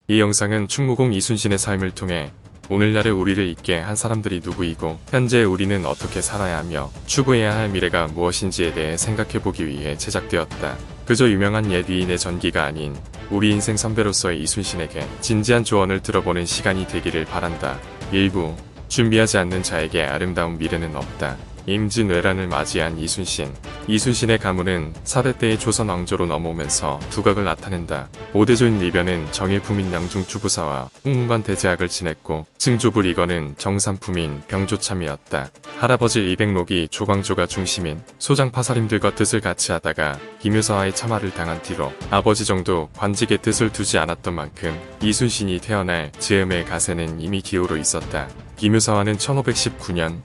이 영상은 충무공 이순신의 삶을 통해 오늘날의 우리를 있게 한 사람들이 누구이고 현재 우리는 어떻게 살아야 하며 추구해야 할 미래가 무엇인지에 대해 생각해보기 위해 제작되었다. 그저 유명한 옛 위인의 전기가 아닌 우리 인생 선배로서의 이순신에게 진지한 조언을 들어보는 시간이 되기를 바란다. 일부 준비하지 않는 자에게 아름다운 미래는 없다. 임진왜란을 맞이한 이순신. 이순신의 가문은 4대 때의 조선 왕조로 넘어오면서 두각을 나타낸다. 5대조인 리변은 정일품인 양중주부사와 홍문관 대제학을 지냈고 증조부 리건은 정삼품인 병조참이었다. 할아버지 이백록이 조광조가 중심인 소장파사림들과 뜻을 같이 하다가 김유서와의 참화를 당한 뒤로 아버지 정도 관직의 뜻을 두지 않았던 만큼 이순신이 태어날 즈음의 가세는 이미 기호로 있었다. 김유서와는 1519년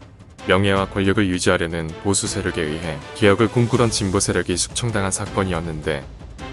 명예와 권력을 유지하려는 보수 세력에 의해 개혁을 꿈꾸던 진보 세력이 숙청당한 사건이었는데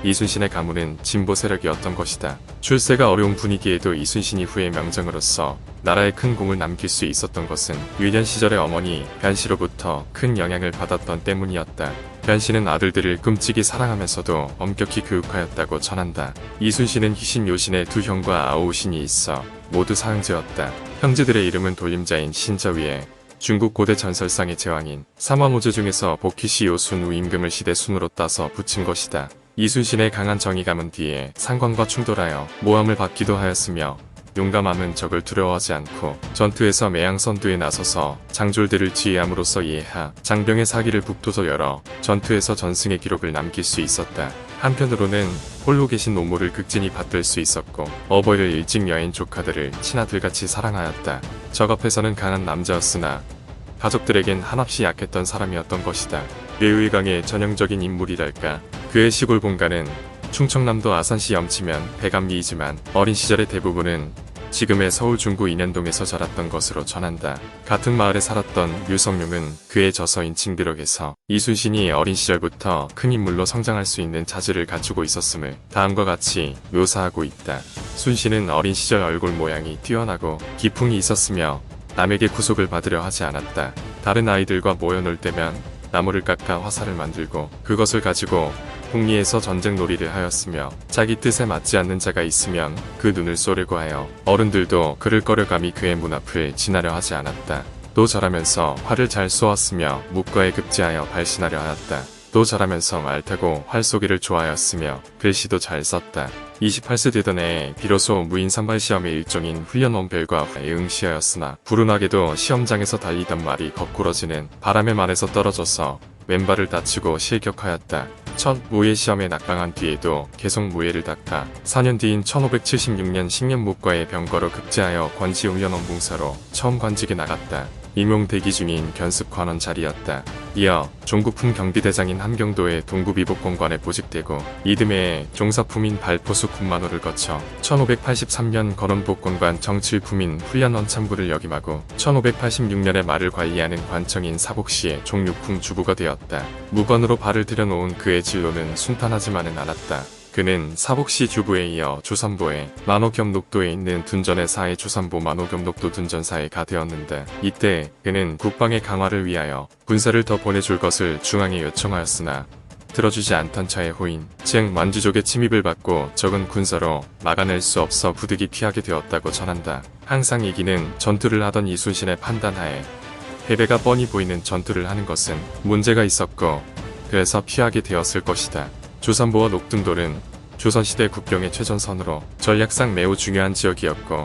이순신의 가문은 진보 세력이었던 것이다. 출세가 어려운 분위기에도 이순신이 후의 명정으로서 나라에 큰 공을 남길 수 있었던 것은 유년 시절의 어머니 변씨로부터 큰 영향을 받았던 때문이었다. 변씨는 아들들을 끔찍이 사랑하면서도 엄격히 교육하였다고 전한다. 이순신은 희신 요신의 두 형과 아우신이 있어 모두 사형제였다. 형제들의 이름은 돌림자인 신저위에 중국 고대 전설상의 제왕인 삼왕오제 중에서 복희시 요순 우임금을 시대 순으로 따서 붙인 것이다. 이순신의 강한 정의감은 뒤에 상관과 충돌하여 모함을 받기도 하였으며 용감함은 적을 두려워하지 않고 전투에서 매양선두에 나서서 장졸들을 지휘함으로써 이해하 장병의 사기를 북돋워 열어 전투에서 전승의 기록을 남길 수 있었다. 한편으로는 홀로 계신 노모를 극진히 받들 수 있었고 어버이를 일찍 여인 조카들을 친아들같이 사랑하였다. 적 앞에서는 강한 남자였으나 가족들에겐 한없이 약했던 사람이었던 것이다. 외의강의 전형적인 인물이랄까. 그의 시골 본가는 충청남도 아산시 염치면 배감리이지만 어린 시절의 대부분은 지금의 서울 중구 인현동에서 자랐던 것으로 전한다. 같은 마을에 살았던 류성룡은 그의 저서인 징비록에서 이순신이 어린 시절부터 큰 인물로 성장할 수 있는 자질을 갖추고 있었음을 다음과 같이 묘사하고 있다. 순신은 어린 시절 얼굴 모양이 뛰어나고 기풍이 있었으며 남에게 구속을 받으려 하지 않았다. 다른 아이들과 모여 놀 때면 나무를 깎아 화살을 만들고 그것을 가지고 북리에서 전쟁 놀이를 하였으며 자기 뜻에 맞지 않는 자가 있으면 그 눈을 쏘려고 하여 어른들도 그를 꺼려감이 그의 문 앞을 지나려 하지 않았다. 또 자라면서 활을 잘 쏘았으며 묵과에 급제하여 발신하려 하였다. 또 자라면서 말 타고 활 쏘기를 좋아하였으며 글씨도 잘 썼다. 28세 되던 해에 비로소 무인 산발 시험의 일종인 훈련원별과에 응시하였으나 불운하게도 시험장에서 달리던 말이 거꾸러지는 바람에 말에서 떨어져서 왼발을 다치고 실격하였다. 첫 무예 시험에 낙방한 뒤에도 계속 무예를 닦아 4년 뒤인 1576년 식년무과의 병거로 급제하여 권지훈련원 봉사로 처음 관직에 나갔다. 임용 대기 중인 견습관원 자리였다. 이어 종국품 경비대장인 함경도의 동구비복공관에 보직되고 이듬해에 종사품인 발포수 군만호를 거쳐 1583년 건원복권관 정칠품인 훈련원 참부를 역임하고 1586년에 말을 관리하는 관청인 사복시의 종육품 주부가 되었다. 무관으로 발을 들여놓은 그의 진로는 순탄하지만은 않았다. 그는 사복시 주부에 이어 조선보에 만호겸록도에 있는 둔전의 사의 조선보 만호겸록도 둔전사에가 되었는데 이때 그는 국방의 강화를 위하여 군사를 더 보내줄 것을 중앙에 요청하였으나 들어주지 않던 차의 호인, 즉 만주족의 침입을 받고 적은 군사로 막아낼 수 없어 부득이 피하게 되었다고 전한다. 항상 이기는 전투를 하던 이순신의 판단하에 패배가 뻔히 보이는 전투를 하는 것은 문제가 있었고 그래서 피하게 되었을 것이다. 조선보와 녹둔돌은 조선시대 국경의 최전선으로 전략상 매우 중요한 지역이었고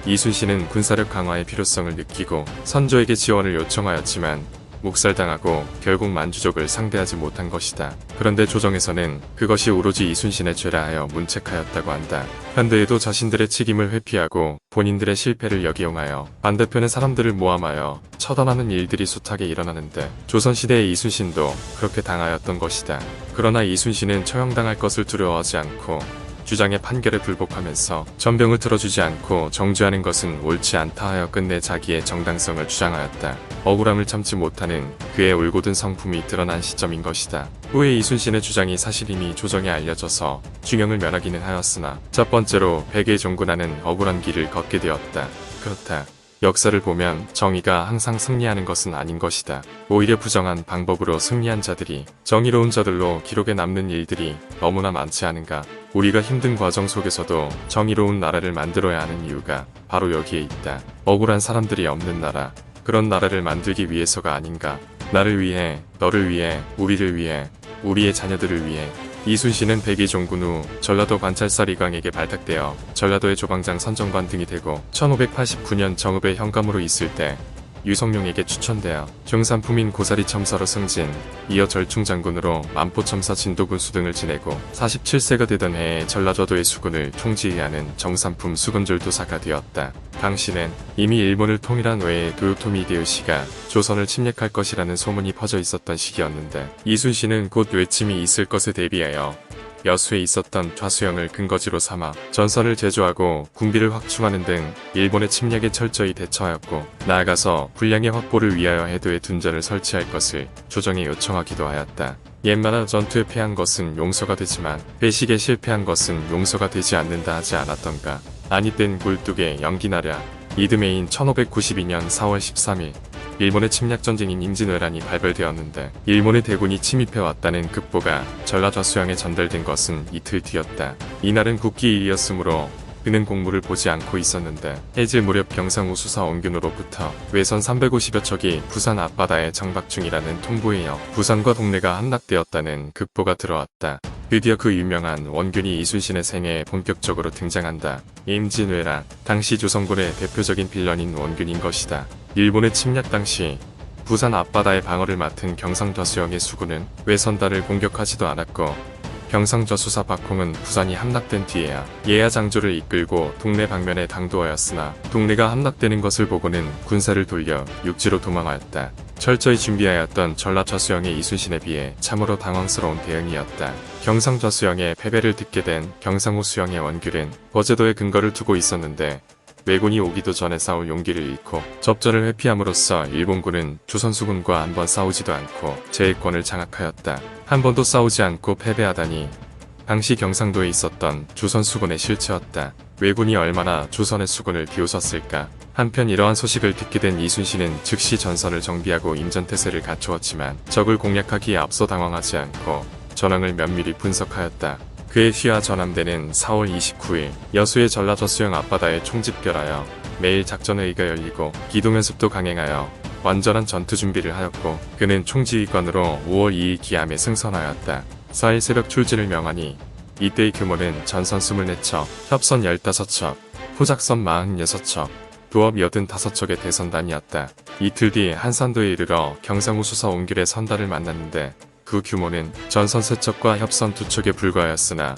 이순신은 군사력 강화의 필요성을 느끼고 선조에게 지원을 요청하였지만 묵살당하고 결국 만주족을 상대하지 못한 것이다. 그런데 조정에서는 그것이 오로지 이순신의 죄라 하여 문책하였다고 한다. 현대에도 자신들의 책임을 회피하고 본인들의 실패를 역이용하여 반대편의 사람들을 모함하여 처단하는 일들이 숱하게 일어나는데 조선시대의 이순신도 그렇게 당하였던 것이다. 그러나 이순신은 처형당할 것을 두려워하지 않고 주장의 판결에 불복하면서 전병을 틀어주지 않고 정죄하는 것은 옳지 않다 하여 끝내 자기의 정당성을 주장하였다. 억울함을 참지 못하는 그의 올곧은 성품이 드러난 시점인 것이다. 후에 이순신의 주장이 사실임이 조정에 알려져서 중형을 면하기는 하였으나 첫 번째로 백의 종군하는 억울한 길을 걷게 되었다. 그렇다. 역사를 보면 정의가 항상 승리하는 것은 아닌 것이다. 오히려 부정한 방법으로 승리한 자들이, 정의로운 자들로 기록에 남는 일들이 너무나 많지 않은가. 우리가 힘든 과정 속에서도 정의로운 나라를 만들어야 하는 이유가 바로 여기에 있다. 억울한 사람들이 없는 나라, 그런 나라를 만들기 위해서가 아닌가. 나를 위해, 너를 위해, 우리를 위해, 우리의 자녀들을 위해. 이순신은 백의종군 후 전라도 관찰사 이광에게 발탁되어 전라도의 조방장 선정관 등이 되고 1589년 정읍의 현감으로 있을 때 유성룡에게 추천되어 중산품인 고사리 첨사로 승진, 이어 절충장군으로 만포첨사 진도군수 등을 지내고 47세가 되던 해에 전라도의 수군을 총지휘하는 정산품 수군절도사가 되었다. 당시는 이미 일본을 통일한 외에 도요토미 히데요시가 조선을 침략할 것이라는 소문이 퍼져 있었던 시기였는데 이순신은 곧 외침이 있을 것에 대비하여 여수에 있었던 좌수영을 근거지로 삼아 전선을 제조하고 군비를 확충하는 등 일본의 침략에 철저히 대처하였고, 나아가서 분량의 확보를 위하여 해도에 둔전을 설치할 것을 조정에 요청하기도 하였다. 옛만화 전투에 패한 것은 용서가 되지만 배식에 실패한 것은 용서가 되지 않는다 하지 않았던가. 아니 땐 굴뚝에 연기나랴. 이듬해인 1592년 4월 13일 일본의 침략전쟁인 임진왜란이 발발되었는데 일본의 대군이 침입해왔다는 급보가 전라좌수영에 전달된 것은 이틀 뒤였다. 이날은 국기일이었으므로 그는 공무를 보지 않고 있었는데 해질 무렵 경상우 수사 원균으로부터 외선 350여 척이 부산 앞바다에 정박 중이라는 통보에 이어 부산과 동래가 함락되었다는 급보가 들어왔다. 드디어 그 유명한 원균이 이순신의 생애에 본격적으로 등장한다. 임진왜란, 당시 조선군의 대표적인 빌런인 원균인 것이다. 일본의 침략 당시 부산 앞바다의 방어를 맡은 경상좌수영의 수군은 외선단을 공격하지도 않았고, 경상좌수사 박홍은 부산이 함락된 뒤에야 예하장조를 이끌고 동래 방면에 당도하였으나 동래가 함락되는 것을 보고는 군사를 돌려 육지로 도망하였다. 철저히 준비하였던 전라좌수영의 이순신에 비해 참으로 당황스러운 대응이었다. 경상좌수영의 패배를 듣게 된 경상우 수영의 원균은 거제도에 근거를 두고 있었는데 왜군이 오기도 전에 싸울 용기를 잃고 접전을 회피함으로써 일본군은 조선수군과 한번 싸우지도 않고 제해권을 장악하였다. 한 번도 싸우지 않고 패배하다니 당시 경상도에 있었던 조선수군의 실체였다. 왜군이 얼마나 조선의 수군을 비웃었을까. 한편 이러한 소식을 듣게 된 이순신은 즉시 전선을 정비하고 임전태세를 갖추었지만 적을 공략하기에 앞서 당황하지 않고 전황을 면밀히 분석하였다. 그의 휘하 전함대는 4월 29일 여수의 전라좌수영 앞바다에 총집결하여 매일 작전회의가 열리고 기동연습도 강행하여 완전한 전투 준비를 하였고, 그는 총지휘관으로 5월 2일 기암에 승선하였다. 4일 새벽 출진을 명하니 이때의 규모는 전선 24척, 협선 15척, 포작선 46척, 도업 85척의 대선단이었다. 이틀 뒤 한산도에 이르러 경상우 수사 온길의 선단을 만났는데 그 규모는 전선 3척과 협선 2척에 불과하였으나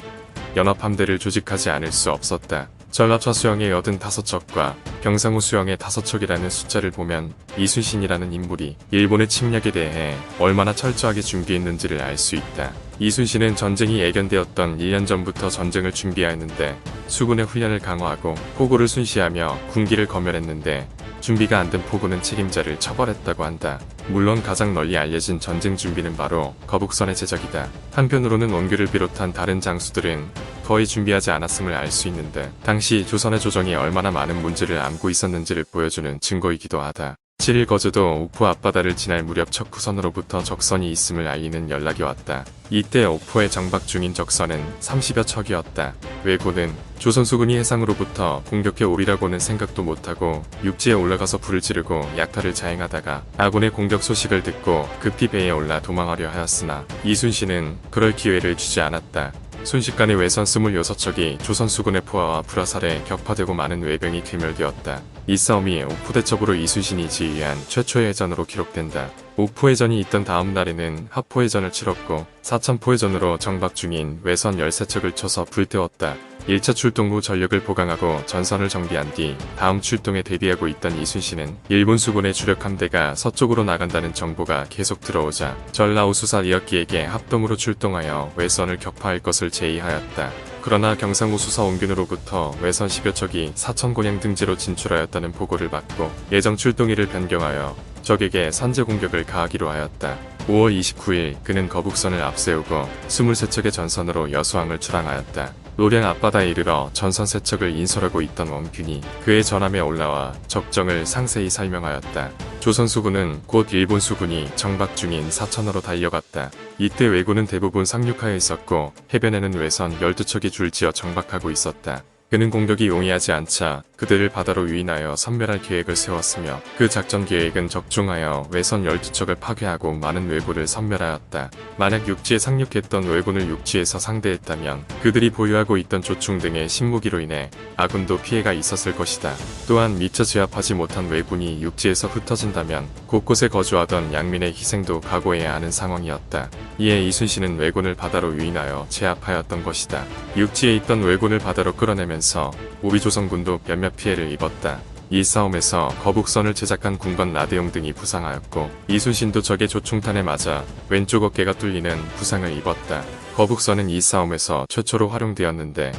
연합함대를 조직하지 않을 수 없었다. 전라좌수영의 85척과 경상우 수영의 5척이라는 숫자를 보면 이순신이라는 인물이 일본의 침략에 대해 얼마나 철저하게 준비했는지를 알 수 있다. 이순신은 전쟁이 예견되었던 1년 전부터 전쟁을 준비하였는데 수군의 훈련을 강화하고 포고를 순시하며 군기를 검열했는데 준비가 안 된 포고는 책임자를 처벌했다고 한다. 물론 가장 널리 알려진 전쟁 준비는 바로 거북선의 제작이다. 한편으로는 원규를 비롯한 다른 장수들은 거의 준비하지 않았음을 알 수 있는데 당시 조선의 조정이 얼마나 많은 문제를 안고 있었는지를 보여주는 증거이기도 하다. 7일 거제도 옥포 앞바다를 지날 무렵 척후선으로부터 적선이 있음을 알리는 연락이 왔다. 이때 옥포에 정박 중인 적선은 30여 척이었다. 왜군은 조선수군이 해상으로부터 공격해 오리라고는 생각도 못하고 육지에 올라가서 불을 지르고 약탈을 자행하다가 아군의 공격 소식을 듣고 급히 배에 올라 도망하려 하였으나 이순신은 그럴 기회를 주지 않았다. 순식간에 외선 26척이 조선수군의 포화와 불화살에 격파되고 많은 외병이 괴멸되었다. 이 싸움이 옥포대첩으로 이순신이 지휘한 최초의 해전으로 기록된다. 옥포해전이 있던 다음 날에는 합포해전을 치렀고 사천포해전으로 정박 중인 외선 13척을 쳐서 불태웠다. 1차 출동 후 전력을 보강하고 전선을 정비한 뒤 다음 출동에 대비하고 있던 이순신은 일본 수군의 주력 함대가 서쪽으로 나간다는 정보가 계속 들어오자 전라우수사 이혁기에게 합동으로 출동하여 외선을 격파할 것을 제의하였다. 그러나 경상우 수사 원균으로부터 외선 10여 척이 사천곤양 등지로 진출하였다는 보고를 받고 예정 출동일을 변경하여 적에게 선제 공격을 가하기로 하였다. 5월 29일 그는 거북선을 앞세우고 23척의 전선으로 여수항을 출항하였다. 노량 앞바다에 이르러 전선 세척을 인솔하고 있던 원균이 그의 전함에 올라와 적정을 상세히 설명하였다. 조선 수군은 곧 일본 수군이 정박 중인 사천으로 달려갔다. 이때 왜군은 대부분 상륙하여 있었고 해변에는 외선 12척이 줄지어 정박하고 있었다. 그는 공격이 용이하지 않자 그들을 바다로 유인하여 섬멸할 계획을 세웠으며 그 작전 계획은 적중하여 외선 12척을 파괴하고 많은 왜군을 섬멸하였다. 만약 육지에 상륙했던 왜군을 육지에서 상대했다면 그들이 보유하고 있던 조충 등의 신무기로 인해 아군도 피해가 있었을 것이다. 또한 미처 제압하지 못한 왜군이 육지에서 흩어진다면 곳곳에 거주하던 양민의 희생도 각오해야 하는 상황이었다. 이에 이순신은 왜군을 바다로 유인하여 제압하였던 것이다. 육지에 있던 왜군을 바다로 끌어내면서 우리 조선군도 몇몇 피해를 입었다. 이 싸움에서 거북선을 제작한 군관 라데용 등이 부상하였고 이순신도 적의 조충탄에 맞아 왼쪽 어깨가 뚫리는 부상을 입었다. 거북선은 이 싸움에서 최초로 활용되었는데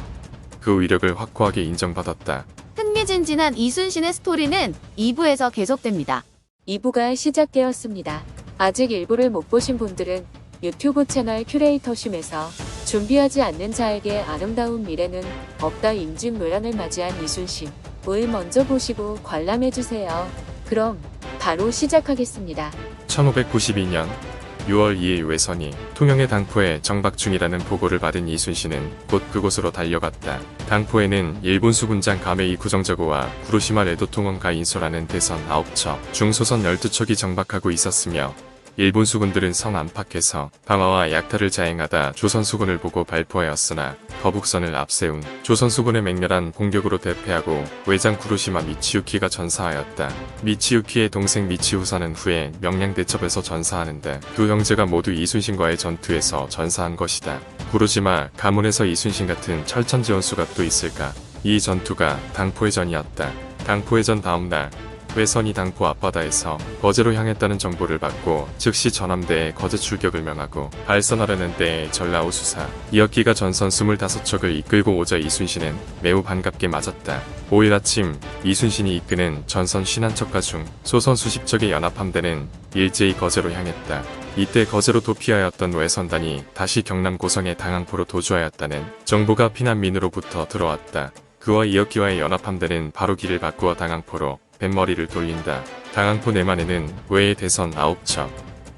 그 위력을 확고하게 인정받았다. 흥미진진한 이순신의 스토리는 2부에서 계속됩니다. 2부가 시작되었습니다. 아직 1부를 못 보신 분들은 유튜브 채널 큐레이터심에서 준비하지 않는 자에게 아름다운 미래는 없다 임진 묘란을 맞이한 이순신 을 먼저 보시고 관람해주세요. 그럼 바로 시작하겠습니다. 1592년 6월 2일 외선이 통영의 당포에 정박 중이라는 보고를 받은 이순신은 곧 그곳으로 달려갔다. 당포에는 일본 수군장 가메이 구정저고와 구로시마 레도통원가 인소라는 대선 9척, 중소선 12척이 정박하고 있었으며 일본 수군들은 성 안팎에서 방어와 약탈을 자행하다 조선 수군을 보고 발포하였으나 거북선을 앞세운 조선 수군의 맹렬한 공격으로 대패하고 외장 구로시마 미치유키가 전사하였다. 미치유키의 동생 미치후사는 후에 명량대첩에서 전사하는데 두 형제가 모두 이순신과의 전투에서 전사한 것이다. 구로시마 가문에서 이순신 같은 철천지원수가 또 있을까? 이 전투가 당포해전이었다. 당포해전 다음날 외선이 당포 앞바다에서 거제로 향했다는 정보를 받고 즉시 전함대에 거제 출격을 명하고 발선하려는 때에 전라우 수사 이역기가 전선 25척을 이끌고 오자 이순신은 매우 반갑게 맞았다. 5일 아침 이순신이 이끄는 전선 51척과 중 소선 수십 척의 연합함대는 일제히 거제로 향했다. 이때 거제로 도피하였던 외선단이 다시 경남 고성의 당항포로 도주하였다는 정보가 피난민으로부터 들어왔다. 그와 이역기와의 연합함대는 바로 길을 바꾸어 당항포로 뱃머리를 돌린다. 당항포 내만에는 외의 대선 9척,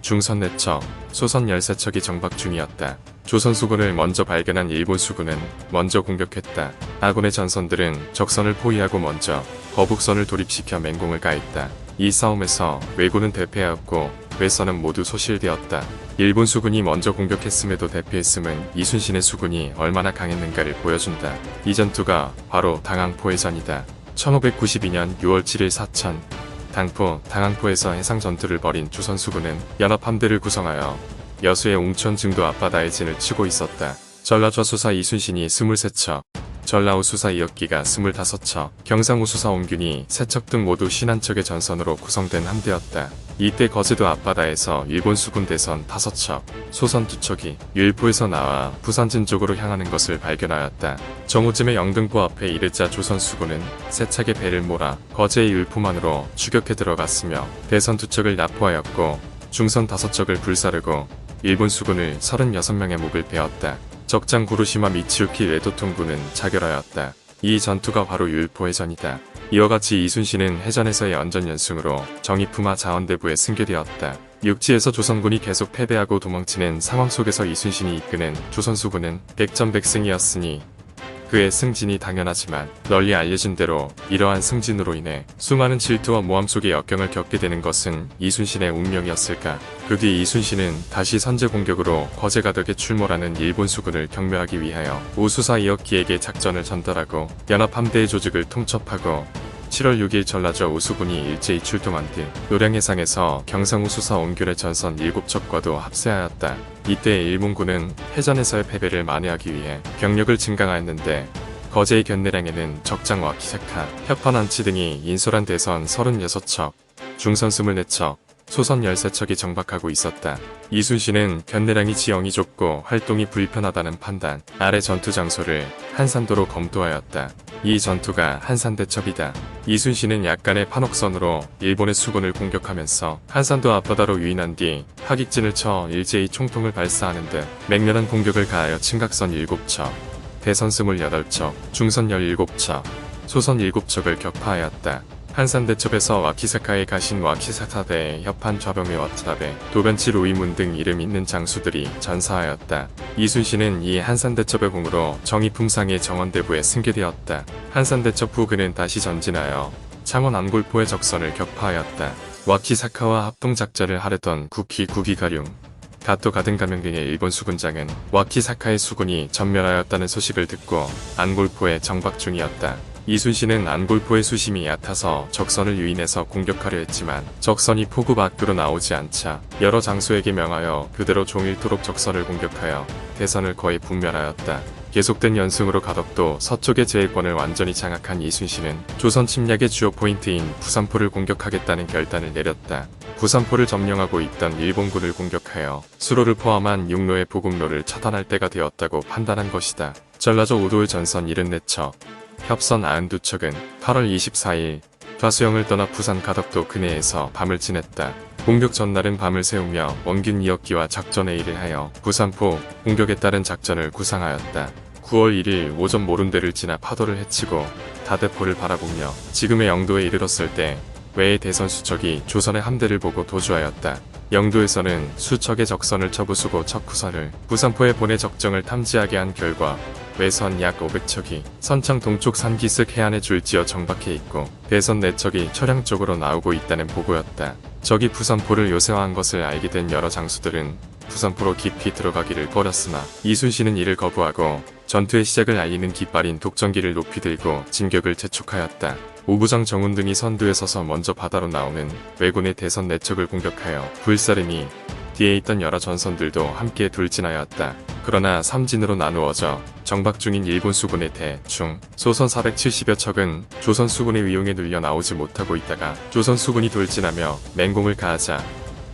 중선 4척, 소선 13척이 정박 중이었다. 조선 수군을 먼저 발견한 일본 수군은 먼저 공격했다. 아군의 전선들은 적선을 포위하고 먼저 거북선을 돌입시켜 맹공을 가했다. 이 싸움에서 왜군은 대패하였고 외선은 모두 소실되었다. 일본 수군이 먼저 공격했음에도 대피했음은 이순신의 수군이 얼마나 강했는가를 보여준다. 이 전투가 바로 당항포의 전이다. 1592년 6월 7일 사천 당포, 당항포에서 해상 전투를 벌인 조선 수군은 연합함대를 구성하여 여수의 웅천 증도 앞바다에 진을 치고 있었다. 전라좌 수사 이순신이 23척, 전라우 수사 이역기가 25척, 경상우 수사 옹균이 3척 등 모두 51척의 전선으로 구성된 함대였다. 이때 거제도 앞바다에서 일본 수군 대선 5척, 소선 2척이 율포에서 나와 부산진 쪽으로 향하는 것을 발견하였다. 정오쯤에 영등포 앞에 이르자 조선 수군은 세 척의 배를 몰아 거제의 율포만으로 추격해 들어갔으며 대선 2척을 납포하였고 중선 5척을 불사르고 일본 수군을 36명의 목을 베었다. 적장 구로시마 미치유키 레도통군은 자결하였다. 이 전투가 바로 율포의 전이다. 이와 같이 이순신은 해전에서의 언전연승으로 정의품화 자원대부에 승계되었다. 육지에서 조선군이 계속 패배하고 도망치는 상황 속에서 이순신이 이끄는 조선수군은 백전백승이었으니 그의 승진이 당연하지만 널리 알려진 대로 이러한 승진으로 인해 수많은 질투와 모함 속의 역경을 겪게 되는 것은 이순신의 운명이었을까. 그 뒤 이순신은 다시 선제 공격으로 거제가덕에 출몰하는 일본 수군을 격묘하기 위하여 우수사 이역기에게 작전을 전달하고 연합함대의 조직을 통첩하고 7월 6일 전라좌 우수군이 일제히 출동한 뒤 노량해상에서 경상우 수사 옹귤의 전선 7척과도 합세하였다. 이때 일본군은 해전에서의 패배를 만회하기 위해 병력을 증강하였는데 거제의 견내량에는 적장와 키세카, 협판한치 등이 인솔한 대선 36척, 중선 24척, 소선 13척이 정박하고 있었다. 이순신은 견내량이 지형이 좁고 활동이 불편하다는 판단 아래 전투 장소를 한산도로 검토하였다. 이 전투가 한산대첩이다. 이순신은 약간의 판옥선으로 일본의 수군을 공격하면서 한산도 앞바다로 유인한 뒤 하객진을 쳐 일제히 총통을 발사하는 듯 맹렬한 공격을 가하여 침각선 7척, 대선 28척, 중선 17척, 소선 7척을 격파하였다. 한산대첩에서 와키사카에 가신 와키사카대의 협한 좌병의 와타나베, 도변치 로이문 등 이름 있는 장수들이 전사하였다. 이순신은 이 한산대첩의 공으로 정의품상의 정원대부에 승계되었다. 한산대첩 후 그는 다시 전진하여 창원 안골포의 적선을 격파하였다. 와키사카와 합동작전을 하려던 구기가룡, 가토 가든가명 등의 일본 수군장은 와키사카의 수군이 전멸하였다는 소식을 듣고 안골포에 정박 중이었다. 이순신은 안골포의 수심이 얕아서 적선을 유인해서 공격하려 했지만 적선이 포구 밖으로 나오지 않자 여러 장수에게 명하여 그대로 종일토록 적선을 공격하여 대선을 거의 분멸하였다. 계속된 연승으로 가덕도 서쪽의 제일권을 완전히 장악한 이순신은 조선 침략의 주요 포인트인 부산포를 공격하겠다는 결단을 내렸다. 부산포를 점령하고 있던 일본군을 공격하여 수로를 포함한 육로의 보급로를 차단할 때가 되었다고 판단한 것이다. 전라조 우도의 전선 74척, 협선 92척은 8월 24일 좌수영을 떠나 부산 가덕도 근해에서 밤을 지냈다. 공격 전날은 밤을 새우며 원균 2억기와 작전회의를 하여 부산포 공격에 따른 작전을 구상하였다. 9월 1일 오전 모룬대를 지나 파도를 헤치고 다대포를 바라보며 지금의 영도에 이르렀을 때 외의 대선 수척이 조선의 함대를 보고 도주하였다. 영도에서는 수척의 적선을 쳐부수고 척후선을 부산포에 보내 적정을 탐지하게 한 결과 외선 약 500척이 선창 동쪽 산기슭 해안에 줄지어 정박해 있고 대선 4척이 철양 쪽으로 나오고 있다는 보고였다. 적이 부산포를 요새화한 것을 알게 된 여러 장수들은 부산포로 깊이 들어가기를 꺼렸으나 이순신은 이를 거부하고 전투의 시작을 알리는 깃발인 독전기를 높이 들고 진격을 재촉하였다. 오부장 정훈 등이 선두에 서서 먼저 바다로 나오는 왜군의 대선 4척을 공격하여 불사르니 뒤에 있던 여러 전선들도 함께 돌진하였다. 그러나 삼진으로 나누어져 정박 중인 일본 수군의 대, 중, 소선 470여 척은 조선 수군의 위용에 눌려 나오지 못하고 있다가 조선 수군이 돌진하며 맹공을 가하자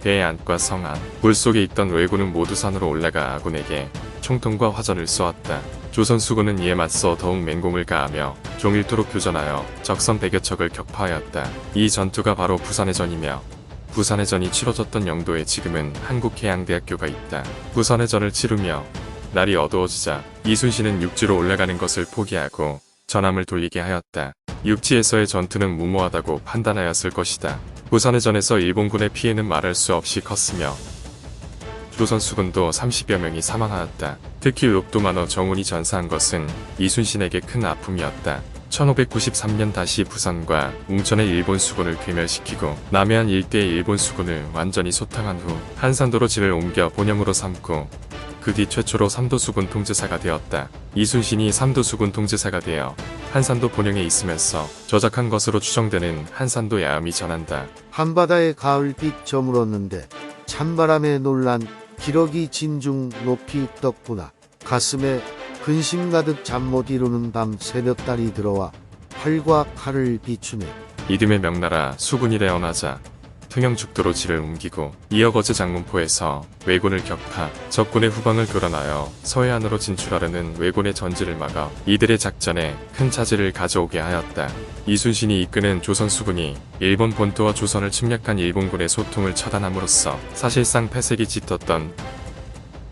배의 안과 성안, 물속에 있던 왜군은 모두 산으로 올라가 아군에게 총통과 화전을 쏘았다. 조선 수군은 이에 맞서 더욱 맹공을 가하며 종일토록 교전하여 적선 100여 척을 격파하였다. 이 전투가 바로 부산의 전이며 부산의 전이 치러졌던 영도에 지금은 한국해양대학교가 있다. 부산의 전을 치르며 날이 어두워지자 이순신은 육지로 올라가는 것을 포기하고 전함을 돌리게 하였다. 육지에서의 전투는 무모하다고 판단하였을 것이다. 부산의 전에서 일본군의 피해는 말할 수 없이 컸으며 조선 수군도 30여 명이 사망하였다. 특히 옥도만호 정훈이 전사한 것은 이순신에게 큰 아픔이었다. 1593년 다시 부산과 웅천의 일본 수군을 괴멸시키고 남해안 일대의 일본 수군을 완전히 소탕한 후 한산도로 진을 옮겨 본영으로 삼고 그 뒤 최초로 삼도수군 통제사가 되었다. 이순신이 삼도수군 통제사가 되어 한산도 본영에 있으면서 저작한 것으로 추정되는 한산도 야음이 전한다. 한바다에 가을빛 저물었는데 찬바람에 놀란 기러기 진중 높이 떴구나. 가슴에 근심 가득 잠 못 이루는 밤 새벽달이 들어와 활과 칼을 비추네. 이듬해 명나라 수군이 레어나자 통영죽도로 지를 옮기고 이어 거제 장문포에서 왜군을 격파, 적군의 후방을 교란하여 서해안으로 진출하려는 왜군의 전지를 막아 이들의 작전에 큰 차질을 가져오게 하였다. 이순신이 이끄는 조선 수군이 일본 본토와 조선을 침략한 일본군의 소통을 차단함으로써 사실상 패색이 짙었던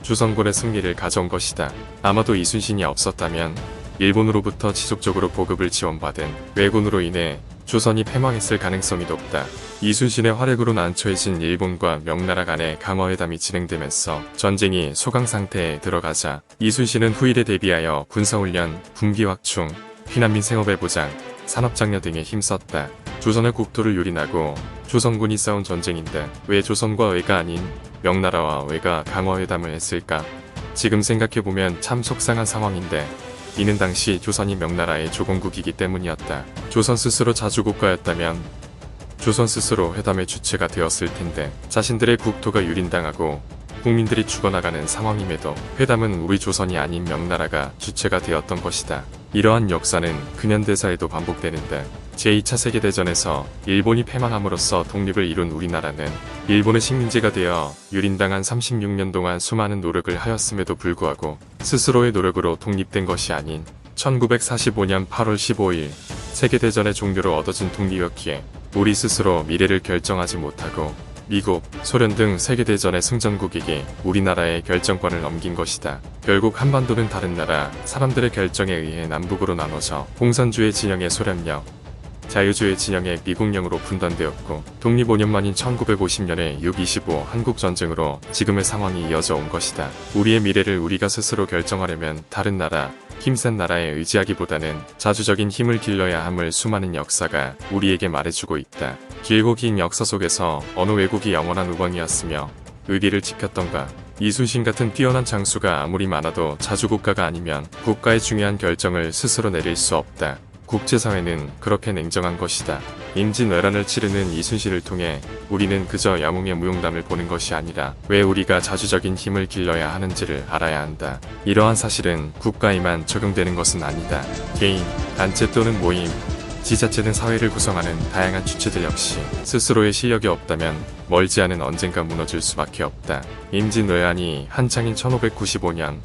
조선군의 승리를 가져온 것이다. 아마도 이순신이 없었다면 일본으로부터 지속적으로 보급을 지원받은 왜군으로 인해 조선이 패망했을 가능성이 높다. 이순신의 활약으로 난처해진 일본과 명나라 간의 강화회담이 진행되면서 전쟁이 소강 상태에 들어가자 이순신은 후일에 대비하여 군사훈련, 군기확충, 피난민 생업의 보장, 산업장려 등에 힘썼다. 조선의 국토를 유린하고 조선군이 싸운 전쟁인데 왜 조선과 왜가 아닌 명나라와 왜가 강화회담을 했을까? 지금 생각해보면 참 속상한 상황인데 이는 당시 조선이 명나라의 조공국이기 때문이었다. 조선 스스로 자주국가였다면 조선 스스로 회담의 주체가 되었을 텐데 자신들의 국토가 유린당하고 국민들이 죽어나가는 상황임에도 회담은 우리 조선이 아닌 명나라가 주체가 되었던 것이다. 이러한 역사는 근현대사에도 반복되는데 제2차 세계대전에서 일본이 패망함으로써 독립을 이룬 우리나라는 일본의 식민지가 되어 유린당한 36년 동안 수많은 노력을 하였음에도 불구하고 스스로의 노력으로 독립된 것이 아닌 1945년 8월 15일 세계대전의 종료로 얻어진 독립이었기에 우리 스스로 미래를 결정하지 못하고 미국, 소련 등 세계대전의 승전국에게 우리나라의 결정권을 넘긴 것이다. 결국 한반도는 다른 나라, 사람들의 결정에 의해 남북으로 나눠져 공산주의 진영의 소련령, 자유주의 진영의 미국령으로 분단되었고 독립 5년 만인 1950년의 6.25 한국전쟁으로 지금의 상황이 이어져 온 것이다. 우리의 미래를 우리가 스스로 결정하려면 다른 나라, 힘센 나라에 의지하기보다는 자주적인 힘을 길러야 함을 수많은 역사가 우리에게 말해주고 있다. 길고 긴 역사 속에서 어느 외국이 영원한 우방이었으며 의리를 지켰던가. 이순신 같은 뛰어난 장수가 아무리 많아도 자주국가가 아니면 국가의 중요한 결정을 스스로 내릴 수 없다. 국제사회는 그렇게 냉정한 것이다. 임진왜란을 치르는 이순신을 통해 우리는 그저 영웅의 무용담을 보는 것이 아니라 왜 우리가 자주적인 힘을 길러야 하는지를 알아야 한다. 이러한 사실은 국가에만 적용되는 것은 아니다. 개인, 단체 또는 모임, 지자체 등 사회를 구성하는 다양한 주체들 역시 스스로의 실력이 없다면 멀지 않은 언젠가 무너질 수밖에 없다. 임진왜란이 한창인 1595년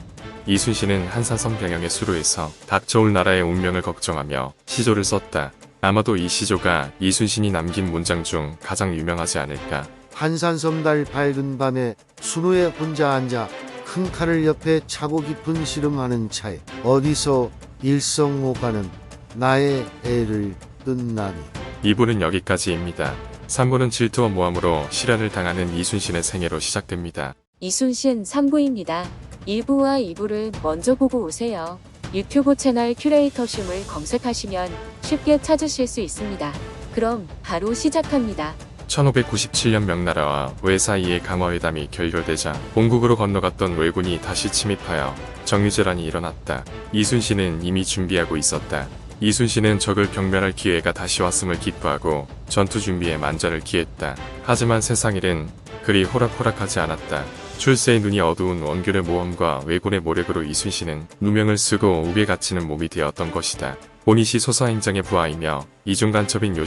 이순신은 한산섬 병영의 수로에서 닥쳐올 나라의 운명을 걱정하며 시조를 썼다. 아마도 이 시조가 이순신이 남긴 문장 중 가장 유명하지 않을까. 한산섬 달 밝은 밤에 수노에 혼자 앉아 큰 칼을 옆에 차고 깊은 씨름하는 차에 어디서 일성호가는 나의 애를 뜬나니. 2부는 여기까지입니다. 3부는 질투와 모함으로 실현을 당하는 이순신의 생애로 시작됩니다. 이순신 3부입니다. 1부와 2부를 먼저 보고 오세요. 유튜브 채널 큐레이터심을 검색하시면 쉽게 찾으실 수 있습니다. 그럼 바로 시작합니다. 1597년 명나라와 외 사이의 강화회담이 결렬되자 본국으로 건너갔던 왜군이 다시 침입하여 정유재란이 일어났다. 이순신은 이미 준비하고 있었다. 이순신은 적을 경멸할 기회가 다시 왔음을 기뻐하고 전투 준비에 만전을 기했다. 하지만 세상일은 그리 호락호락하지 않았다. 출세의 눈이 어두운 원균의 모험과 왜군의 모력으로 이순신은 누명을 쓰고 옥에 갇히는 몸이 되었던 것이다. 보니시 소서행장의 부하이며 이중간첩인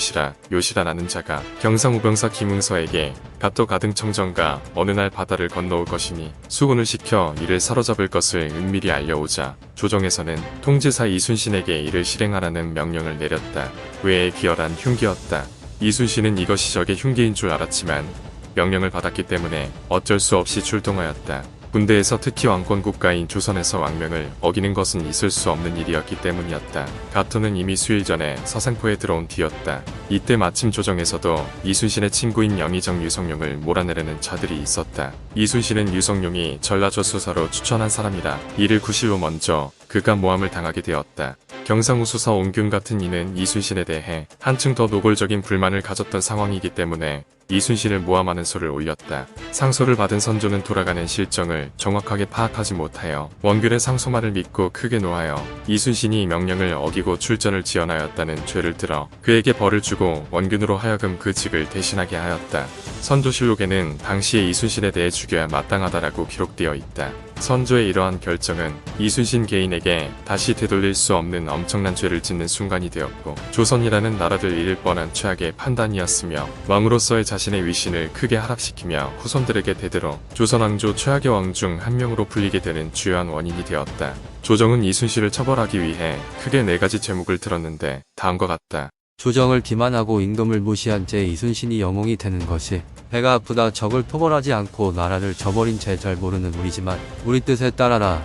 요시라라는 자가 경상우병사 김응서에게 갑도 가등청정가 어느 날 바다를 건너올 것이니 수군을 시켜 이를 사로잡을 것을 은밀히 알려오자 조정에서는 통제사 이순신에게 이를 실행하라는 명령을 내렸다. 외에 기열한 흉기였다. 이순신은 이것이 적의 흉기인 줄 알았지만 명령을 받았기 때문에 어쩔 수 없이 출동하였다. 군대에서 특히 왕권 국가인 조선에서 왕명을 어기는 것은 있을 수 없는 일이었기 때문이었다. 가토는 이미 수일 전에 서생포에 들어온 뒤였다. 이때 마침 조정에서도 이순신의 친구인 영의정 유성룡을 몰아내려는 자들이 있었다. 이순신은 유성룡이 전라조 수사로 추천한 사람이라 이를 구실로 먼저 그가 모함을 당하게 되었다. 경상우 수사 옹균 같은 이는 이순신에 대해 한층 더 노골적인 불만을 가졌던 상황이기 때문에 이순신을 모함하는 소를 올렸다. 상소를 받은 선조는 돌아가는 실정을 정확하게 파악하지 못하여 원균의 상소말을 믿고 크게 노하여 이순신이 명령을 어기고 출전을 지연하였다는 죄를 들어 그에게 벌을 주고 원균으로 하여금 그 직을 대신하게 하였다. 선조실록에는 당시에 이순신에 대해 죽여야 마땅하다라고 기록되어 있다. 선조의 이러한 결정은 이순신 개인에게 다시 되돌릴 수 없는 엄청난 죄를 짓는 순간이 되었고 조선이라는 나라를 잃을 뻔한 최악의 판단이었으며 왕으로서의 자신의 위신을 크게 하락시키며 후손들에게 대대로 조선왕조 최악의 왕 중 한 명으로 불리게 되는 주요한 원인이 되었다. 조정은 이순신을 처벌하기 위해 크게 4가지 제목을 들었는데 다음과 같다. 조정을 기만하고 임금을 무시한 채 이순신이 영웅이 되는 것이 배가 아프다. 적을 토벌하지 않고 나라를 저버린 채 잘 모르는 우리지만 우리 뜻에 따라라.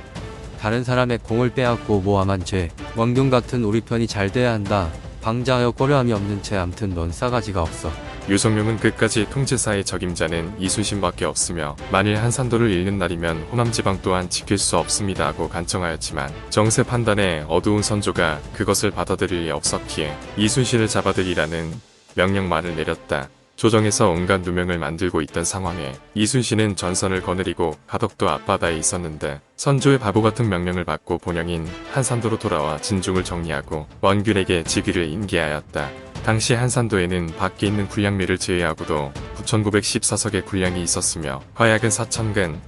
다른 사람의 공을 빼앗고 모함한 죄. 원균 같은 우리 편이 잘 돼야 한다. 방자하여 꺼려함이 없는 채 암튼 넌 싸가지가 없어. 유성룡은 끝까지 통제사의 적임자는 이순신밖에 없으며 만일 한산도를 잃는 날이면 호남지방 또한 지킬 수 없습니다 하고 간청하였지만 정세 판단에 어두운 선조가 그것을 받아들일 리 없었기에 이순신을 잡아들이라는 명령만을 내렸다. 조정에서 온갖 누명을 만들고 있던 상황에 이순신은 전선을 거느리고 가덕도 앞바다에 있었는데 선조의 바보 같은 명령을 받고 본영인 한산도로 돌아와 진중을 정리하고 원균에게 직위를 인계하였다. 당시 한산도에는 밖에 있는 군량미를 제외하고도 9,914석의 군량이 있었으며 화약은 4,000근,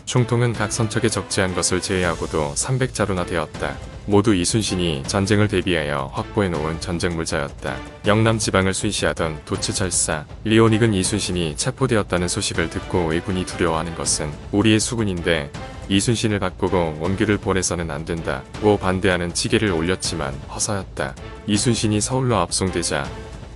총통은 각 선척에 적재한 것을 제외하고도 300자루나 되었다. 모두 이순신이 전쟁을 대비하여 확보해놓은 전쟁물자였다. 영남 지방을 순시하던 도치철사 리오닉은 이순신이 체포되었다는 소식을 듣고 왜군이 두려워하는 것은 우리의 수군인데 이순신을 바꾸고 원규를 보내서는 안 된다고 반대하는 치계를 올렸지만 허사였다. 이순신이 서울로 압송되자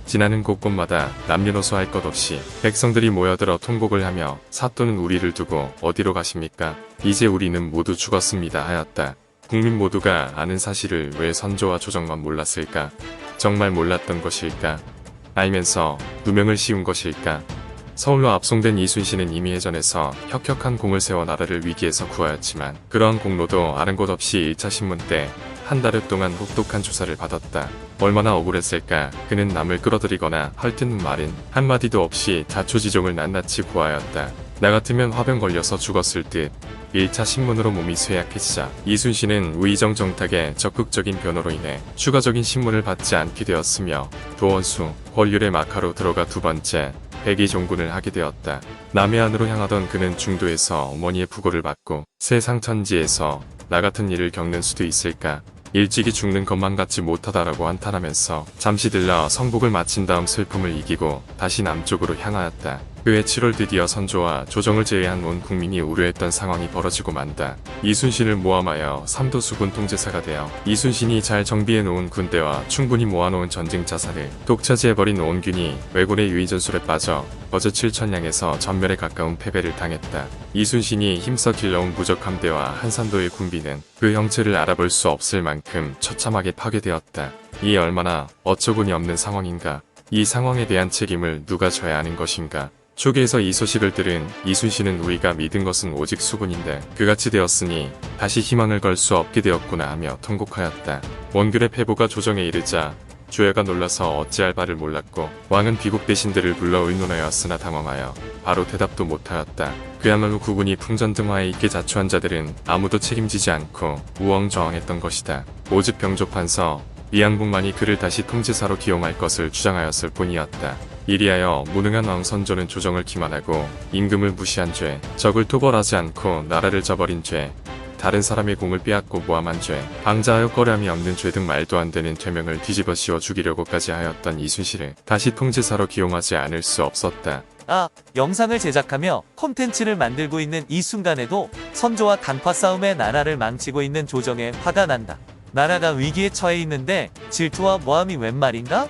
지나는 곳곳마다 남녀노소 할 것 없이 백성들이 모여들어 통곡을 하며 사또는 우리를 두고 어디로 가십니까? 이제 우리는 모두 죽었습니다 하였다. 국민 모두가 아는 사실을 왜 선조와 조정만 몰랐을까? 정말 몰랐던 것일까? 알면서 누명을 씌운 것일까? 서울로 압송된 이순신은 이미 해전에서 혁혁한 공을 세워 나라를 위기에서 구하였지만 그러한 공로도 아는 곳 없이 1차 신문 때 한 달여 동안 혹독한 조사를 받았다. 얼마나 억울했을까. 그는 남을 끌어들이거나 헐뜯는 말은 한마디도 없이 자초지종을 낱낱이 구하였다. 나 같으면 화병 걸려서 죽었을 듯. 1차 신문으로 몸이 쇠약해지자 이순신은 우의정 정탁의 적극적인 변호로 인해 추가적인 신문을 받지 않게 되었으며 도원수, 권율의 마카로 들어가 두 번째 백의종군을 하게 되었다. 남해안으로 향하던 그는 중도에서 어머니의 부고를 받고 세상 천지에서 나 같은 일을 겪는 수도 있을까? 일찍이 죽는 것만 같지 못하다라고 한탄하면서 잠시 들러 성복을 마친 다음 슬픔을 이기고 다시 남쪽으로 향하였다. 그해 7월 드디어 선조와 조정을 제외한 온 국민이 우려했던 상황이 벌어지고 만다. 이순신을 모함하여 삼도수군 통제사가 되어 이순신이 잘 정비해놓은 군대와 충분히 모아놓은 전쟁 자산을 독차지해버린 원균이 왜군의 유의전술에 빠져 버즈 7천량에서 전멸에 가까운 패배를 당했다. 이순신이 힘써 길러온 무적함대와 한산도의 군비는 그 형체를 알아볼 수 없을 만큼 처참하게 파괴되었다. 이 얼마나 어처구니 없는 상황인가. 이 상황에 대한 책임을 누가 져야 하는 것인가. 초기에서 이 소식을 들은 이순신은 우리가 믿은 것은 오직 수군인데 그같이 되었으니 다시 희망을 걸 수 없게 되었구나 하며 통곡하였다. 원균의 패보가 조정에 이르자 조야가 놀라서 어찌할 바를 몰랐고 왕은 비국 대신들을 불러 의논하였으나 당황하여 바로 대답도 못하였다. 그야말로 국군이 풍전등화에 있게 자초한 자들은 아무도 책임지지 않고 우왕좌왕했던 것이다. 오직 병조판서 이양복만이 그를 다시 통제사로 기용할 것을 주장하였을 뿐이었다. 이리하여 무능한 왕 선조는 조정을 기만하고 임금을 무시한 죄, 적을 토벌하지 않고 나라를 저버린 죄, 다른 사람의 공을 빼앗고 모함한 죄, 방자하여 꺼려함이 없는 죄 등 말도 안 되는 죄명을 뒤집어 씌워 죽이려고까지 하였던 이순신을 다시 통제사로 기용하지 않을 수 없었다. 영상을 제작하며 콘텐츠를 만들고 있는 이 순간에도 선조와 단파 싸움에 나라를 망치고 있는 조정에 화가 난다. 나라가 위기에 처해 있는데 질투와 모함이 웬 말인가?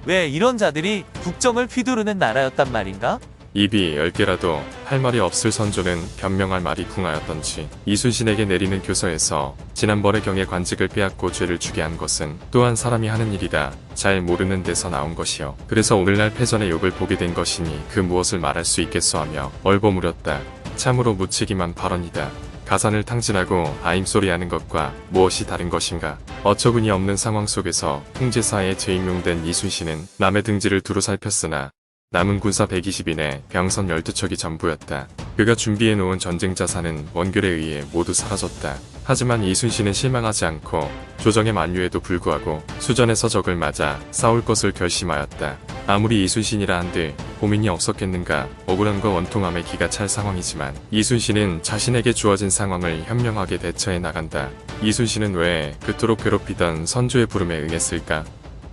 왜 이런 자들이 국정을 휘두르는 나라였단 말인가? 입이 10개라도 할 말이 없을 선조는 변명할 말이 궁하였던지 이순신에게 내리는 교서에서 지난번의 경에 관직을 빼앗고 죄를 주게 한 것은 또한 사람이 하는 일이라 잘 모르는 데서 나온 것이요. 그래서 오늘날 패전의 욕을 보게 된 것이니 그 무엇을 말할 수 있겠소 하며 얼버무렸다. 참으로 무책임한 발언이다. 가산을 탕진하고 아임소리하는 것과 무엇이 다른 것인가. 어처구니 없는 상황 속에서 통제사에 재임용된 이순신은 남의 등지를 두루 살폈으나 남은 군사 120인에 병선 12척이 전부였다. 그가 준비해놓은 전쟁 자산은 원결에 의해 모두 사라졌다. 하지만 이순신은 실망하지 않고 조정의 만류에도 불구하고 수전에서 적을 맞아 싸울 것을 결심하였다. 아무리 이순신이라 한들 고민이 없었겠는가. 억울함과 원통함에 기가 찰 상황이지만 이순신은 자신에게 주어진 상황을 현명하게 대처해 나간다. 이순신은 왜 그토록 괴롭히던 선조의 부름에 응했을까?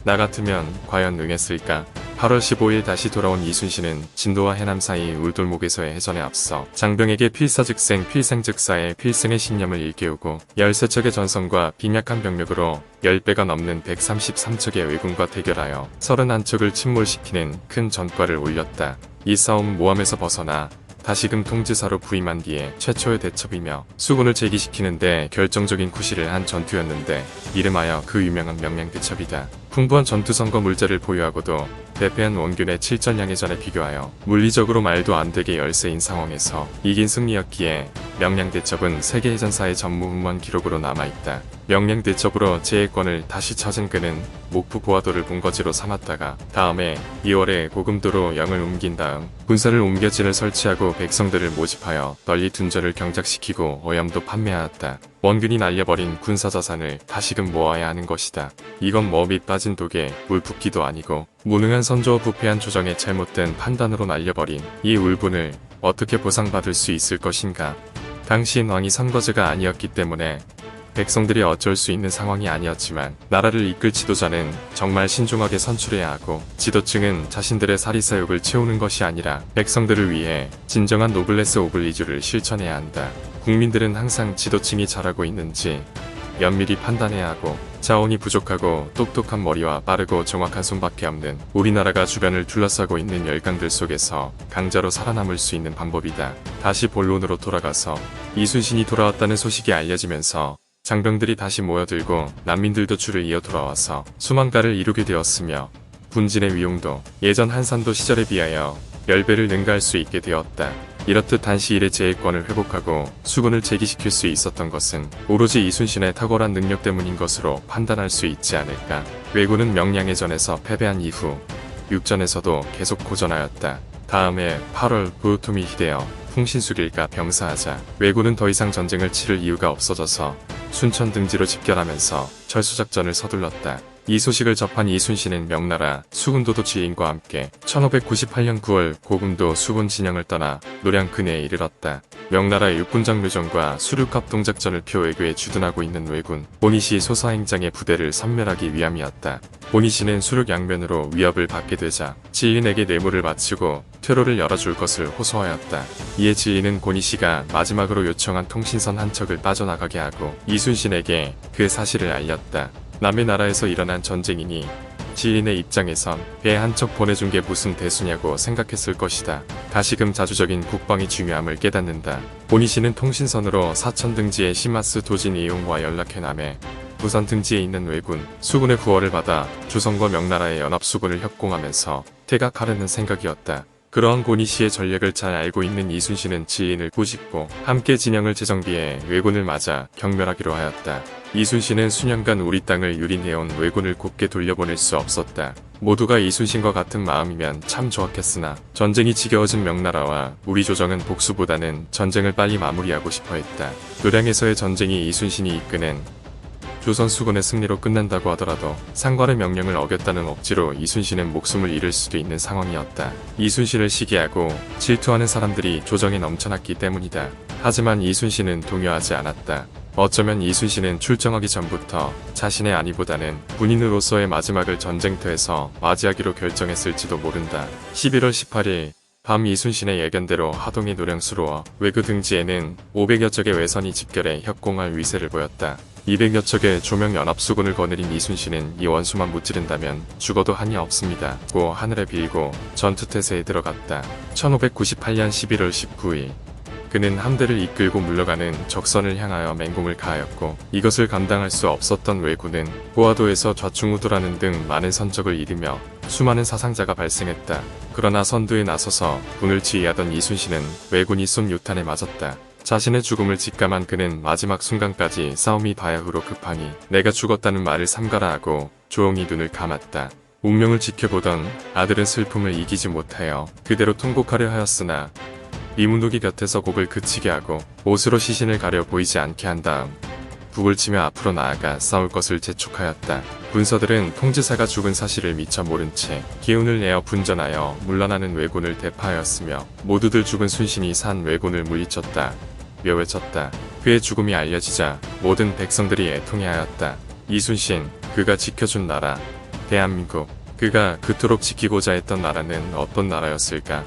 나 같으면 과연 응했을까? 8월 15일 다시 돌아온 이순신은 진도와 해남 사이 울돌목에서의 해전에 앞서 장병에게 필사즉생 필생즉사의 필승의 신념을 일깨우고 13척의 전선과 빈약한 병력으로 10배가 넘는 133척의 왜군과 대결하여 31척을 침몰시키는 큰 전과를 올렸다. 이 싸움 모함에서 벗어나 다시금 통제사로 부임한 뒤에 최초의 대첩이며 수군을 재기시키는데 결정적인 구실을 한 전투였는데 이름하여 그 유명한 명량대첩이다. 풍부한 전투선거 물자를 보유하고도 대패한 원균의 7전량해전에 비교하여 물리적으로 말도 안 되게 열세인 상황에서 이긴 승리였기에 명량대첩은 세계해전사의 전무후무한 기록으로 남아있다. 명량대첩으로 제해권을 다시 찾은 그는 목포 고화도를 본거지로 삼았다가 다음해 2월에 고금도로 영을 옮긴 다음 군사를 옮겨진을 설치하고 백성들을 모집하여 널리 둔절을 경작시키고 오염도 판매하였다. 원균이 날려버린 군사자산을 다시금 모아야 하는 것이다. 이건 머밑 빠진 독에 물 붓기도 아니고 무능한 선조와 부패한 조정의 잘못된 판단으로 날려버린 이 울분을 어떻게 보상받을 수 있을 것인가. 당시엔 왕이 선거제가 아니었기 때문에 백성들이 어쩔 수 있는 상황이 아니었지만 나라를 이끌 지도자는 정말 신중하게 선출해야 하고 지도층은 자신들의 사리사욕을 채우는 것이 아니라 백성들을 위해 진정한 노블레스 오블리주를 실천해야 한다. 국민들은 항상 지도층이 잘하고 있는지 면밀히 판단해야 하고 자원이 부족하고 똑똑한 머리와 빠르고 정확한 손밖에 없는 우리나라가 주변을 둘러싸고 있는 열강들 속에서 강자로 살아남을 수 있는 방법이다. 다시 본론으로 돌아가서 이순신이 돌아왔다는 소식이 알려지면서 장병들이 다시 모여들고 난민들도 줄을 이어 돌아와서 수만가를 이루게 되었으며 군진의 위용도 예전 한산도 시절에 비하여 10배를 능가할 수 있게 되었다. 이렇듯 단시일에 제일권을 회복하고 수군을 재기시킬 수 있었던 것은 오로지 이순신의 탁월한 능력 때문인 것으로 판단할 수 있지 않을까. 왜군은 명량의 전에서 패배한 이후 육전에서도 계속 고전하였다. 다음해 8월 부요토미 히데여 풍신수길과 병사하자 왜군은 더 이상 전쟁을 치를 이유가 없어져서 순천 등지로 집결하면서 철수작전을 서둘렀다. 이 소식을 접한 이순신은 명나라 수군도도 지인과 함께 1598년 9월 고금도 수군 진영을 떠나 노량 근해에 이르렀다. 명나라 육군장 묘정과 수륙합동작전을 표외교에 주둔하고 있는 왜군 보니시 소사행장의 부대를 섬멸하기 위함이었다. 보니시는 수륙 양면으로 위협을 받게 되자 지인에게 뇌물을 바치고 퇴로를 열어줄 것을 호소하였다. 이에 지인은 고니시가 마지막으로 요청한 통신선 한 척을 빠져나가게 하고 이순신에게 그 사실을 알렸다. 남의 나라에서 일어난 전쟁이니 지인의 입장에선 배 한 척 보내준 게 무슨 대수냐고 생각했을 것이다. 다시금 자주적인 국방이 중요함을 깨닫는다. 보니시는 통신선으로 사천 등지의 시마스 도진 이용과 연락해 남해 부산 등지에 있는 왜군 수군의 구호를 받아 조선과 명나라의 연합수군을 협공하면서 퇴각하려는 생각이었다. 그러한 고니시의 전략을 잘 알고 있는 이순신은 지인을 꾸짖고 함께 진영을 재정비해 왜군을 맞아 경멸하기로 하였다. 이순신은 수년간 우리 땅을 유린해온 왜군을 곱게 돌려보낼 수 없었다. 모두가 이순신과 같은 마음이면 참 좋았겠으나 전쟁이 지겨워진 명나라와 우리 조정은 복수보다는 전쟁을 빨리 마무리하고 싶어 했다. 노량에서의 전쟁이 이순신이 이끄는 조선 수군의 승리로 끝난다고 하더라도 상관의 명령을 어겼다는 억지로 이순신은 목숨을 잃을 수도 있는 상황이었다. 이순신을 시기하고 질투하는 사람들이 조정에 넘쳐났기 때문이다. 하지만 이순신은 동요하지 않았다. 어쩌면 이순신은 출정하기 전부터 자신의 안위보다는 군인으로서의 마지막을 전쟁터에서 맞이하기로 결정했을지도 모른다. 11월 18일 밤 이순신의 예견대로 하동이 노량수로와 왜그 등지에는 500여 척의 왜선이 집결해 협공할 위세를 보였다. 200여 척의 조명연합수군을 거느린 이순신은 이 원수만 무찌른다면 죽어도 한이 없습니다. 고 하늘에 빌고 전투태세에 들어갔다. 1598년 11월 19일 그는 함대를 이끌고 물러가는 적선을 향하여 맹공을 가하였고 이것을 감당할 수 없었던 왜군은 고화도에서 좌충우돌하는 등 많은 선적을 잃으며 수많은 사상자가 발생했다. 그러나 선두에 나서서 군을 지휘하던 이순신은 왜군이 쏜 유탄에 맞았다. 자신의 죽음을 직감한 그는 마지막 순간까지 싸움이 바야흐로 급하니 내가 죽었다는 말을 삼가라 하고 조용히 눈을 감았다. 운명을 지켜보던 아들은 슬픔을 이기지 못하여 그대로 통곡하려 하였으나 이문옥이 곁에서 곡을 그치게 하고 옷으로 시신을 가려 보이지 않게 한 다음 북을 치며 앞으로 나아가 싸울 것을 재촉하였다. 군서들은 통지사가 죽은 사실을 미처 모른 채 기운을 내어 분전하여 물러나는 왜군을 대파하였으며 모두들 죽은 순신이 산 왜군을 물리쳤다. 묘외쳤다. 그의 죽음이 알려지자 모든 백성들이 애통해하였다. 이순신, 그가 지켜준 나라, 대한민국, 그가 그토록 지키고자 했던 나라는 어떤 나라였을까?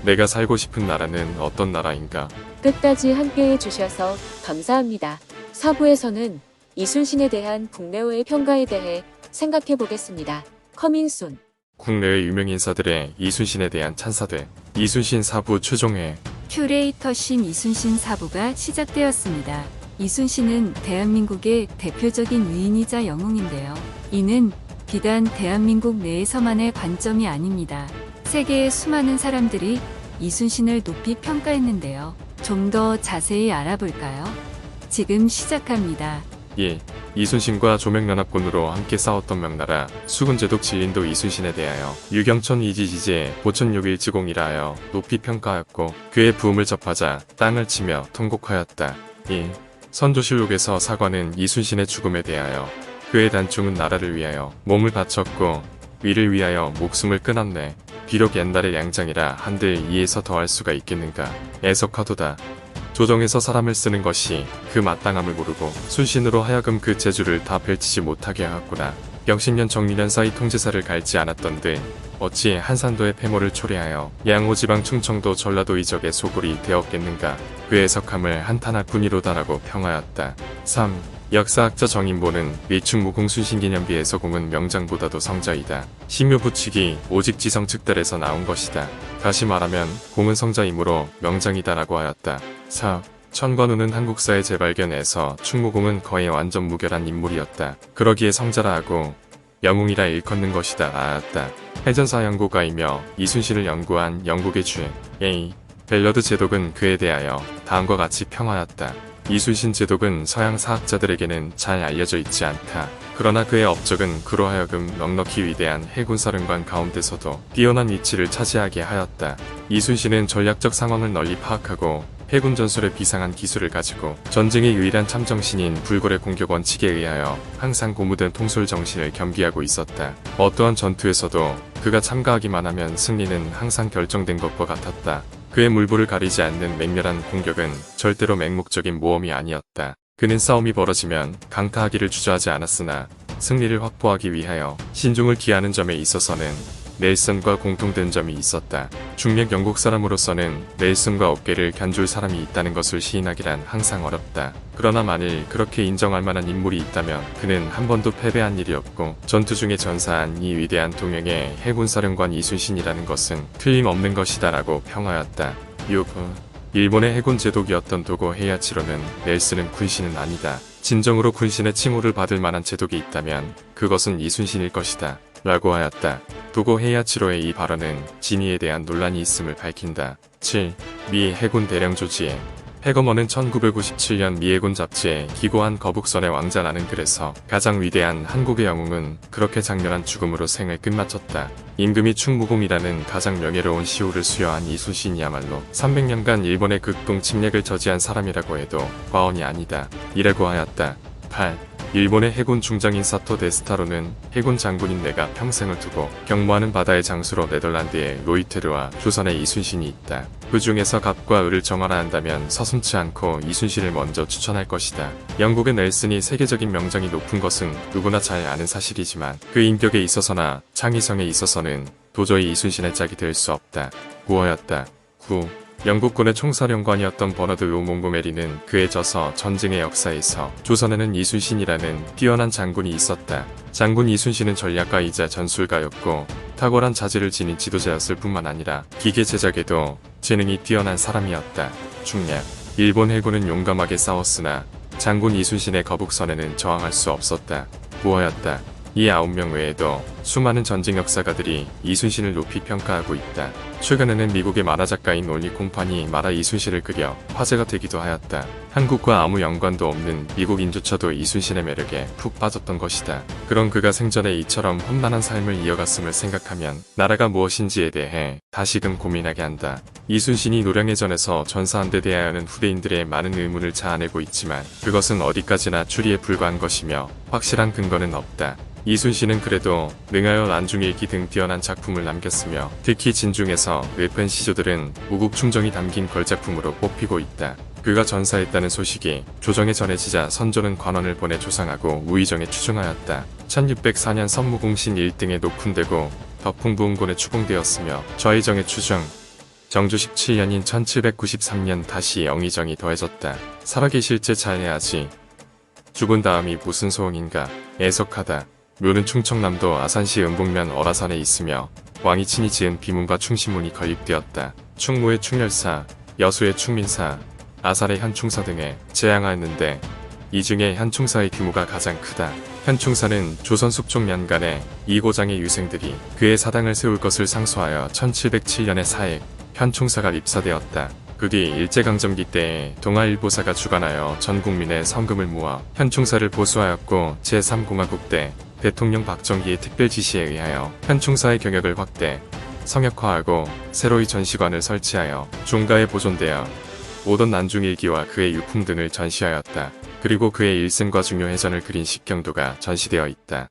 내가 살고 싶은 나라는 어떤 나라인가? 끝까지 함께해 주셔서 감사합니다. 4부에서는 이순신에 대한 국내외의 평가에 대해 생각해 보겠습니다. 커밍순. 국내외 유명 인사들의 이순신에 대한 찬사대 이순신 4부 최종회 큐레이터심 이순신 4부가 시작되었습니다. 이순신은 대한민국의 대표적인 위인이자 영웅인데요. 이는 비단 대한민국 내에서만의 관점이 아닙니다. 세계의 수많은 사람들이 이순신을 높이 평가했는데요. 좀 더 자세히 알아볼까요? 지금 시작합니다. 1. 이순신과 조명연합군으로 함께 싸웠던 명나라 수군제독 진린도 이순신에 대하여 유경천 이지지제 보천육일지공이라 하여 높이 평가하였고 그의 부음을 접하자 땅을 치며 통곡하였다. 2. 선조실록에서 사관은 이순신의 죽음에 대하여 그의 단충은 나라를 위하여 몸을 바쳤고 위를 위하여 목숨을 끊었네. 비록 옛날의 양장이라 한들 이에서 더할 수가 있겠는가. 애석하도다. 조정에서 사람을 쓰는 것이 그 마땅함을 모르고 순신으로 하여금 그 재주를 다 펼치지 못하게 하였구나. 영신년 정리년 사이 통제사를 갈지 않았던들 어찌 한산도의 폐모를 초래하여 양호지방 충청도 전라도 이적의 소굴이 되었겠는가. 그 애석함을 한탄할 뿐이로다라고 평하였다. 3. 역사학자 정인보는 리충무공 순신기념비에서 공은 명장보다도 성자이다. 심묘 부칙이 오직 지성 측달에서 나온 것이다. 다시 말하면 공은 성자이므로 명장이다라고 하였다. 4. 천관우는 한국사의 재발견에서 충무공은 거의 완전 무결한 인물이었다. 그러기에 성자라 하고 영웅이라 일컫는 것이다 라였다. 해전사 연구가이며 이순신을 연구한 영국의 주 A. 벨러드 제독은 그에 대하여 다음과 같이 평하였다. 이순신 제독은 서양 사학자들에게는 잘 알려져 있지 않다. 그러나 그의 업적은 그로 하여금 넉넉히 위대한 해군사령관 가운데서도 뛰어난 위치를 차지하게 하였다. 이순신은 전략적 상황을 널리 파악하고 해군 전술에 비상한 기술을 가지고 전쟁의 유일한 참정신인 불궐의 공격 원칙에 의하여 항상 고무된 통솔 정신을 겸비하고 있었다. 어떠한 전투에서도 그가 참가하기만 하면 승리는 항상 결정된 것과 같았다. 그의 물불을 가리지 않는 맹렬한 공격은 절대로 맹목적인 모험이 아니었다. 그는 싸움이 벌어지면 강타하기를 주저하지 않았으나 승리를 확보하기 위하여 신중을 기하는 점에 있어서는 넬슨과 공통된 점이 있었다. 중력 영국 사람으로서는 넬슨과 어깨를 견줄 사람이 있다는 것을 시인하기란 항상 어렵다. 그러나 만일 그렇게 인정할 만한 인물이 있다면 그는 한 번도 패배한 일이 없고 전투 중에 전사한 이 위대한 동행의 해군사령관 이순신이라는 것은 틀림없는 것이다 라고 평하였다. 6. 일본의 해군 제독이었던 도고 헤야치로는 넬슨은 군신은 아니다. 진정으로 군신의 칭호를 받을 만한 제독이 있다면 그것은 이순신일 것이다 라고 하였다. 도고 헤야치로의 이 발언은 진위에 대한 논란이 있음을 밝힌다. 7. 미 해군 대령 조지에 해거먼은 1997년 미 해군 잡지에 기고한 거북선의 왕자라는 글에서 가장 위대한 한국의 영웅은 그렇게 장렬한 죽음으로 생을 끝마쳤다. 임금이 충무공이라는 가장 명예로운 시호를 수여한 이순신이야말로 300년간 일본의 극동 침략을 저지한 사람이라고 해도 과언이 아니다. 이라고 하였다. 8. 일본의 해군 중장인 사토 데스타로는 해군 장군인 내가 평생을 두고 경무하는 바다의 장수로 네덜란드의 로이테르와 조선의 이순신이 있다. 그 중에서 갑과 을을 정하라 한다면 서슴지 않고 이순신을 먼저 추천할 것이다. 영국의 넬슨이 세계적인 명장이 높은 것은 누구나 잘 아는 사실이지만 그 인격에 있어서나 창의성에 있어서는 도저히 이순신의 짝이 될 수 없다. 9어였다. 9. 영국군의 총사령관이었던 버너드 로 몽고메리는 그에 져서 전쟁의 역사에서 조선에는 이순신이라는 뛰어난 장군이 있었다. 장군 이순신은 전략가이자 전술가였고 탁월한 자질을 지닌 지도자였을 뿐만 아니라 기계 제작에도 재능이 뛰어난 사람이었다. 중략. 일본 해군은 용감하게 싸웠으나 장군 이순신의 거북선에는 저항할 수 없었다. 9어였다. 이 9명 외에도 수많은 전쟁 역사가들이 이순신을 높이 평가하고 있다. 최근에는 미국의 만화작가인 올리 콤판이 만화 이순신을 그려 화제가 되기도 하였다. 한국과 아무 연관도 없는 미국인조차도 이순신의 매력에 푹 빠졌던 것이다. 그런 그가 생전에 이처럼 험난한 삶을 이어갔음을 생각하면 나라가 무엇인지에 대해 다시금 고민하게 한다. 이순신이 노량해전에서 전사한 데 대하여는 후대인들의 많은 의문을 자아내고 있지만 그것은 어디까지나 추리에 불과한 것이며 확실한 근거는 없다. 이순신은 그래도 능하여 난중일기 등 뛰어난 작품을 남겼으며 특히 진중에서 르펜 시조들은 우국 충정이 담긴 걸작품으로 뽑히고 있다. 그가 전사했다는 소식이 조정에 전해지자 선조는 관원을 보내 조상하고 우의정에 추증하였다. 1604년 선무공신 1등의 높은 대고 덕풍부흥곤에 추봉되었으며 좌의정의 추정 정조 17년인 1793년 다시 영의정이 더해졌다. 살아계실 때 잘해야지. 죽은 다음이 무슨 소원인가 애석하다. 묘는 충청남도 아산시 은북면 어라산에 있으며 왕이 친히 지은 비문과 충신문이 건립되었다. 충무의 충렬사, 여수의 충민사, 아산의 현충사 등에 재앙하였는데 이 중에 현충사의 규모가 가장 크다. 현충사는 조선 숙종 연간에 이고장의 유생들이 그의 사당을 세울 것을 상소하여 1707년에 사액 현충사가 입사되었다. 그 뒤 일제강점기 때에 동아일보사가 주관하여 전 국민의 성금을 모아 현충사를 보수하였고 제3공화국 때 대통령 박정희의 특별 지시에 의하여 현충사의 경역을 확대, 성역화하고 새로이 전시관을 설치하여 종가에 보존되어 오던 난중일기와 그의 유품 등을 전시하였다. 그리고 그의 일생과 중요 해전을 그린 식경도가 전시되어 있다.